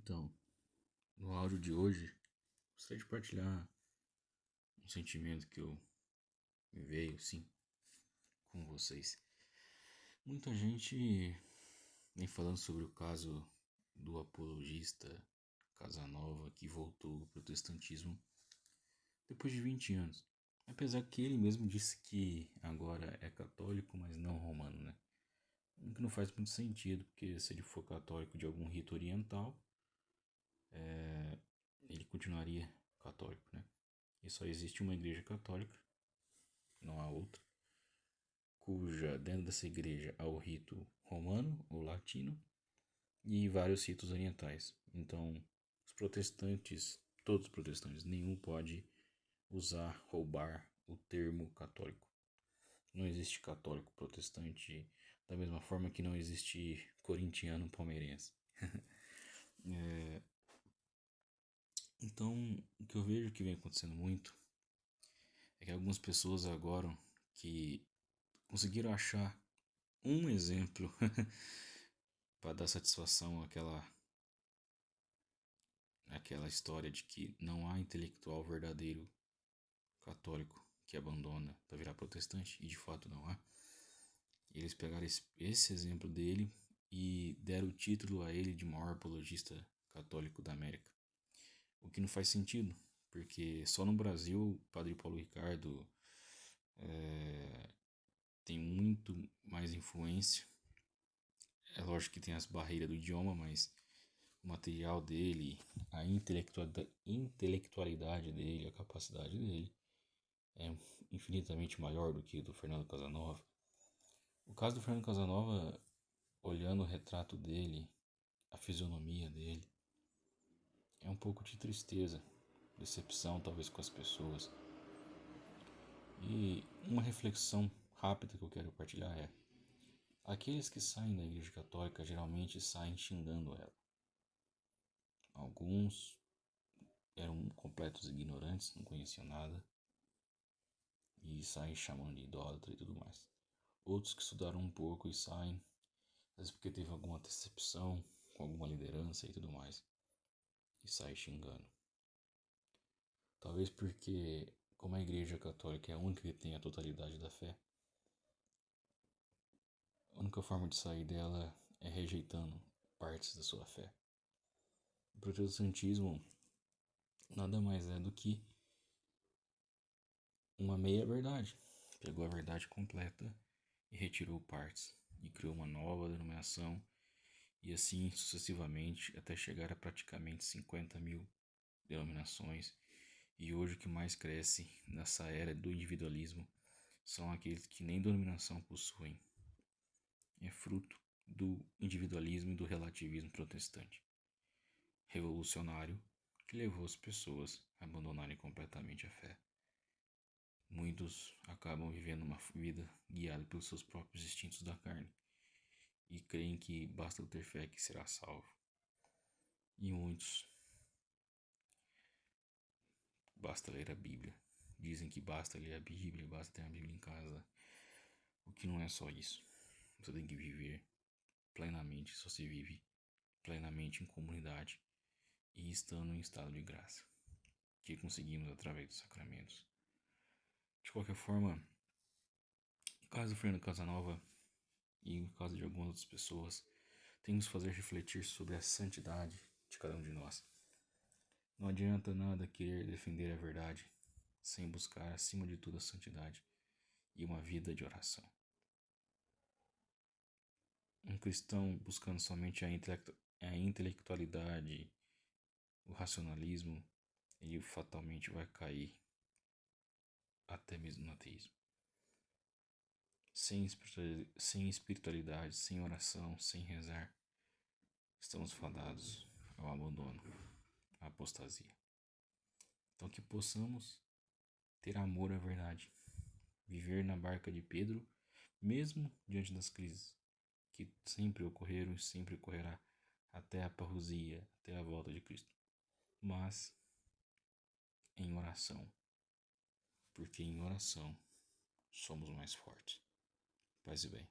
Então, no áudio de hoje, gostaria de partilhar um sentimento que me veio, sim, com vocês. Muita gente vem falando sobre o caso do apologista Casanova que voltou ao protestantismo depois de 20 anos. Apesar que ele mesmo disse que agora é católico, mas não romano, né? O que não faz muito sentido, porque se ele for católico de algum rito oriental, ele continuaria católico, né? E só existe uma igreja católica, não há outra, cuja dentro dessa igreja há o rito romano ou latino e vários ritos orientais. Então, os protestantes, todos os protestantes, nenhum pode roubar o termo católico. Não existe católico protestante, da mesma forma que não existe corintiano palmeirense. Então, o que eu vejo que vem acontecendo muito é que algumas pessoas agora que conseguiram achar um exemplo para dar satisfação àquela história de que não há intelectual verdadeiro católico que abandona para virar protestante, e de fato não há. Eles pegaram esse exemplo dele e deram o título a ele de maior apologista católico da América. O que não faz sentido, porque só no Brasil o Padre Paulo Ricardo tem muito mais influência. É lógico que tem as barreiras do idioma, mas o material dele, a intelectualidade dele, a capacidade dele é infinitamente maior do que o do Fernando Casanova. O caso do Fernando Casanova, olhando o retrato dele, a fisionomia dele, é um pouco de tristeza, decepção talvez com as pessoas. E uma reflexão rápida que eu quero partilhar é: aqueles que saem da Igreja Católica geralmente saem xingando ela. Alguns eram completos ignorantes, não conheciam nada e saem chamando de idólatra e tudo mais. Outros que estudaram um pouco e saem, às vezes porque teve alguma decepção com alguma liderança e tudo mais, e saem xingando. Talvez porque, como a Igreja Católica é a única que tem a totalidade da fé, a única forma de sair dela é rejeitando partes da sua fé. O protestantismo nada mais é do que uma meia-verdade. Pegou a verdade completa e retirou partes, e criou uma nova denominação, e assim sucessivamente até chegar a praticamente 50 mil denominações. E hoje o que mais cresce nessa era do individualismo são aqueles que nem denominação possuem. É fruto do individualismo e do relativismo protestante, revolucionário, que levou as pessoas a abandonarem completamente a fé. Muitos acabam vivendo uma vida guiada pelos seus próprios instintos da carne e creem que basta ter fé que será salvo. E muitos basta ler a Bíblia. Dizem que basta ler a Bíblia, basta ter a Bíblia em casa. O que não é só isso. Você tem que viver plenamente, só se vive plenamente em comunidade e estando em estado de graça, que conseguimos através dos sacramentos. De qualquer forma, no caso do Fernando Casanova e no caso de algumas outras pessoas, tem que nos fazer refletir sobre a santidade de cada um de nós. Não adianta nada querer defender a verdade sem buscar acima de tudo a santidade e uma vida de oração. Um cristão buscando somente a intelectualidade, o racionalismo, ele fatalmente vai cair até mesmo no ateísmo. Sem espiritualidade, sem oração, sem rezar, estamos fadados ao abandono, à apostasia. Então que possamos ter amor à verdade, viver na barca de Pedro, mesmo diante das crises que sempre ocorreram e sempre ocorrerá até a parousia, até a volta de Cristo. Mas em oração, porque em oração somos mais fortes. Paz e bem.